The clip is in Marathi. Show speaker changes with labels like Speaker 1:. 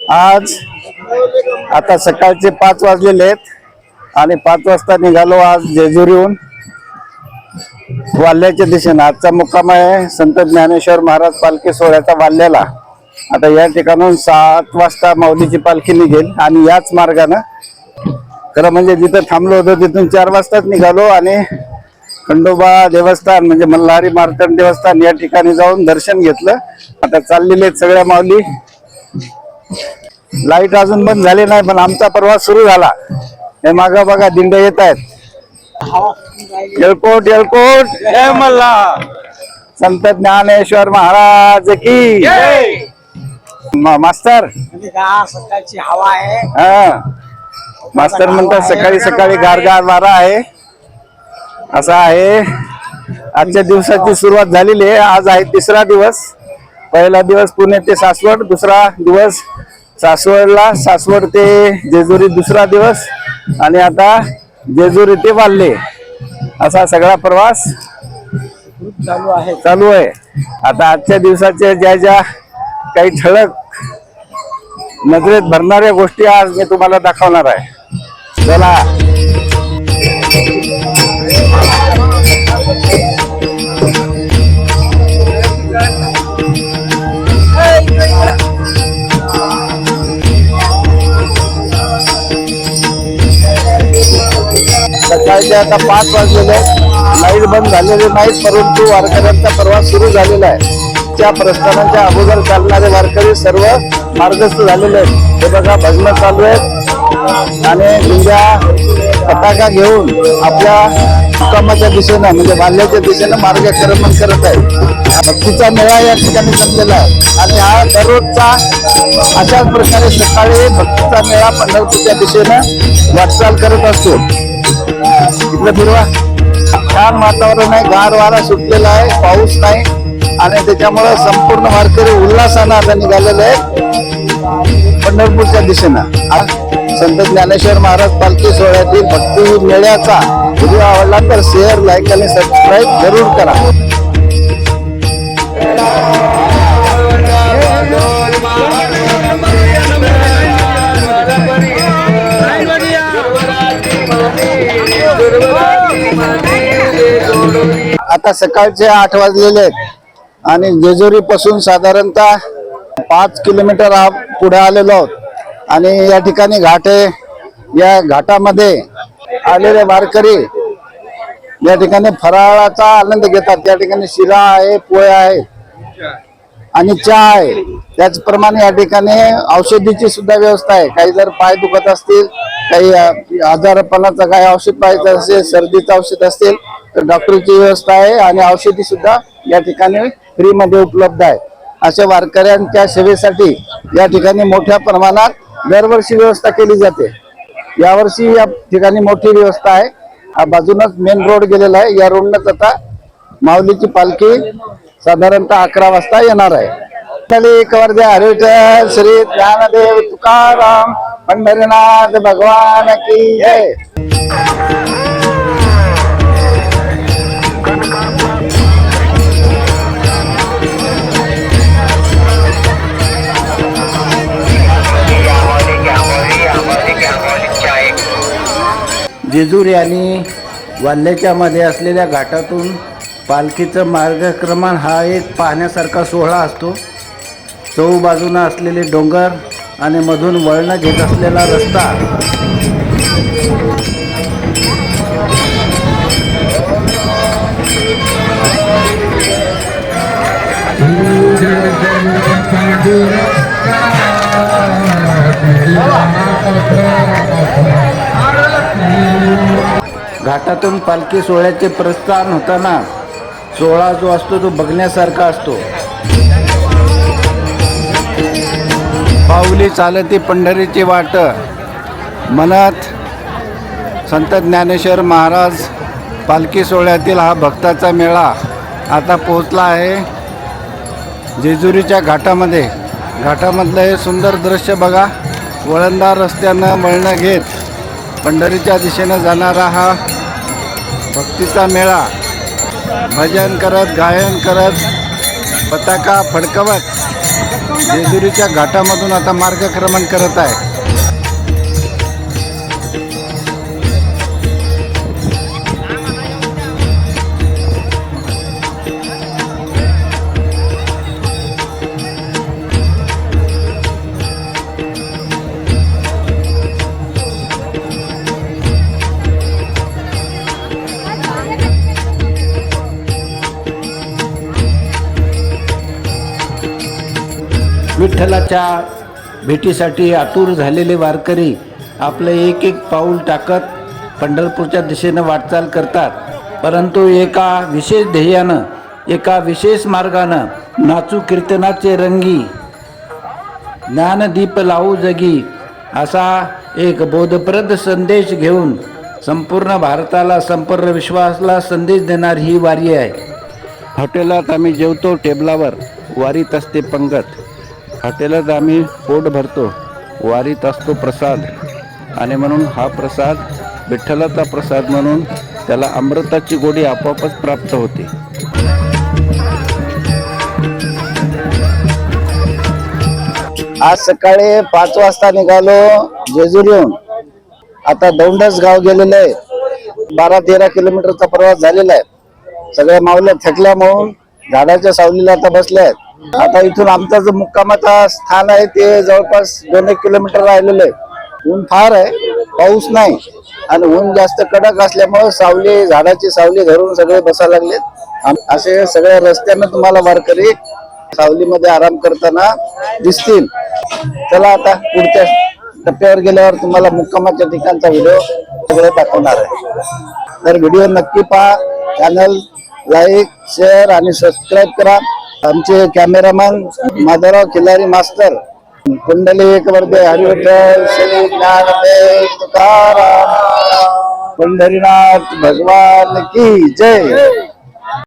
Speaker 1: आज आता सकाळचे 5 वाजलेले आहेत आणि 5 वाजता निघालो आज जेजुरीहून वाल्याच्या दिशेने। आजचा मुक्काम आहे संत ज्ञानेश्वर महाराज पालखी सोहळ्याचा वाल्याला। आता या ठिकाणून 7 वाजता माऊलीची पालखी निघेल आणि याच मार्गाने खरं म्हणजे जिथं थांबलो होतो तिथून 4 वाजताच निघालो आणि खंडोबा देवस्थान म्हणजे मल्हारी मार्तंड देवस्थान या ठिकाणी जाऊन दर्शन घेतलं। आता चाललेले आहेत सगळ्या माऊली। लाईट अजून बंद झाली नाही पण आमचा प्रवास सुरू झाला। हे मागं बघा दिंडे येत आहेत। येळकोट येळकोट जय मल्हार, संत ज्ञानेश्वर महाराज की जय। मास्तर
Speaker 2: सकाळची हवा आहे।
Speaker 1: हा मास्तर म्हणतात सकाळी सकाळी गारगार वारा आहे असा आहे। आजच्या दिवसाची सुरुवात झालेली आहे। आज आहे 3रा दिवस। पहिला दिवस पुणे ते सासवड, दुसरा दिवस सासवड ते जेजुरी दुसरा दिवस आणि आता जेजुरी ते वाल्हे असा सगळा प्रवास चालू आहे। आता आजच्या दिवसाचे ज्या काही ठळक नजरेत भरणाऱ्या गोष्टी आज मी तुम्हाला दाखवणार आहे। चला सकाळचे आता 5 वाजलेले आहेत। लाईट बंद झालेले नाहीत परंतु वारकऱ्यांचा प्रवास सुरू झालेला आहे। त्या प्रस्थानाच्या अगोदर चालणारे वारकरी सर्व मार्गस्थ झालेले आहेत। हे बघा भजन चालू आहेत आणि दिंड्या पताका घेऊन आपल्या मुक्कामाच्या दिशेनं म्हणजे वाल्याच्या दिशेनं मार्गक्रमण करत आहेत। भक्तीचा मेळा या ठिकाणी जमलेला आहे आणि हा दररोजचा अशाच प्रकारे सकाळी भक्तीचा मेळा पंढरपूरच्या दिशेनं वाटचाल करत असतो। इकडे फिरवा, छान वातावरण आहे, गार वारा सुटलेला आहे, पाऊस नाही आणि त्याच्यामुळे संपूर्ण वारकरी उल्हासानं आता निघालेले आहेत पंढरपूरच्या दिशेनं। संत ज्ञानेश्वर महाराज पालखी सोहळ्यातील भक्ती मेळ्याचा व्हिडिओ आवडला तर शेअर, लाईक आणि सबस्क्राईब जरूर करा। आता सकाळचे 8 वाजलेले आहेत आणि जेजुरी पासून साधारणतः 5 किलोमीटर पुढे आलेलो आहोत आणि या ठिकाणी घाट आहे। या घाटामध्ये आलेले वारकरी या ठिकाणी फराळाचा आनंद घेतात। या ठिकाणी शिरा आहे, पोहे आहे आणि चहा आहे। त्याचप्रमाणे या ठिकाणी औषधीची सुद्धा व्यवस्था आहे। काही जर पाय दुखत असतील, काही आजारपणाचा काही औषध पाहिजे असेल, सर्दीचं औषध असतील तर डॉक्टरची व्यवस्था आहे आणि औषधी सुद्धा या ठिकाणी फ्री मध्ये उपलब्ध आहे। अशा वारकऱ्यांच्या सेवेसाठी या ठिकाणी मोठ्या प्रमाणात दरवर्षी व्यवस्था केली जाते। यावर्षी या ठिकाणी मोठी व्यवस्था आहे। हा बाजूनच मेन रोड गेलेला आहे। या रोडनच आता माऊलीची पालखी साधारणतः 11 वाजता येणार आहे। कवर द्या हरी विठ्ठल श्री ज्ञानदेव तुकाराम पंढरीनाथ भगवान की जय। जेजुरी आणि वाल्याच्या मध्ये असलेल्या घाटातून पालखीचं मार्गक्रमण हा एक पाहण्यासारखा सोहळा असतो। चहूबाजूनं असलेले डोंगर आणि मधून वळण घेत असलेला रस्ता घाटातून पालखी सोहळ्याचे प्रस्थान होताना सोहळा जो असतो तो बघण्यासारखा असतो। पाऊली चालती पंढरीची वाट म्हणत संत ज्ञानेश्वर महाराज पालखी सोहळ्यातील हा भक्ताचा मेळा आता पोहोचला आहे जेजुरीच्या घाटामध्ये। घाटामधलं हे सुंदर दृश्य बघा। वळणदार रस्त्यानं वळणं घेत पंढरीच्या दिशेनं जाणारा हा भक्तीचा मेळा भजन करत, गायन करत, पताका फडकवत जेजुरीच्या घाटामधून आता मार्गक्रमण करत आहे. विठ्ठलाच्या भेटीसाठी आतुर झालेले वारकरी आपलं एक एक पाऊल टाकत पंढरपूरच्या दिशेनं वाटचाल करतात. परंतु एका विशेष ध्येयानं, एका विशेष मार्गानं नाचू कीर्तनाचे रंगी, ज्ञानदीप लावू जगी असा एक बोधप्रद संदेश घेऊन संपूर्ण भारताला, संपूर्ण विश्वासला संदेश देणारी ही वारी आहे. हॉटेलात आम्ही जेवतो, टेबलावर वारीत असते पंगत. हॉटेलात आम्ही पोट भरतो, वारीत असतो प्रसाद. आणि म्हणून हा प्रसाद विठ्ठलाचा प्रसाद म्हणून त्याला अमृताची गोडी आपोआपच प्राप्त होते. आज सकाळी 5 वाजता निघालो जेजुरीहून. आता दौंडस गाव गेलेलं आहे. 12-13 किलोमीटरचा प्रवास झालेला आहे. सगळे माऊल्या थकल्या म्हणून झाडाच्या सावलीला आता बसले आहेत. आता इथून आमचा जो मुक्कामाचा स्थान आहे ते जवळपास 2-1 किलोमीटर राहिलेलं आहे. ऊन फार आहे, पाऊस नाही, आणि ऊन जास्त कडक असल्यामुळे सावली, झाडाची सावली धरून सगळे बसायला लागलेत. असे सगळ्या रस्त्यानं तुम्हाला वारकरी सावलीमध्ये आराम करताना दिसतील. चला आता पुढच्या टप्प्यावर गेल्यावर तुम्हाला मुक्कामाच्या ठिकाणचा व्हिडिओ सगळे दाखवणार आहे. तर व्हिडिओ नक्की पहा. चॅनल लाईक, शेअर आणि सबस्क्राईब करा. आमचे कॅमेरामॅन माधवराव खिलारी मास्टर. पुंडलिक वरदे हरिविठ्ठल श्री ज्ञानदेव तुकाराम. पंढरीनाथ भगवान की जय.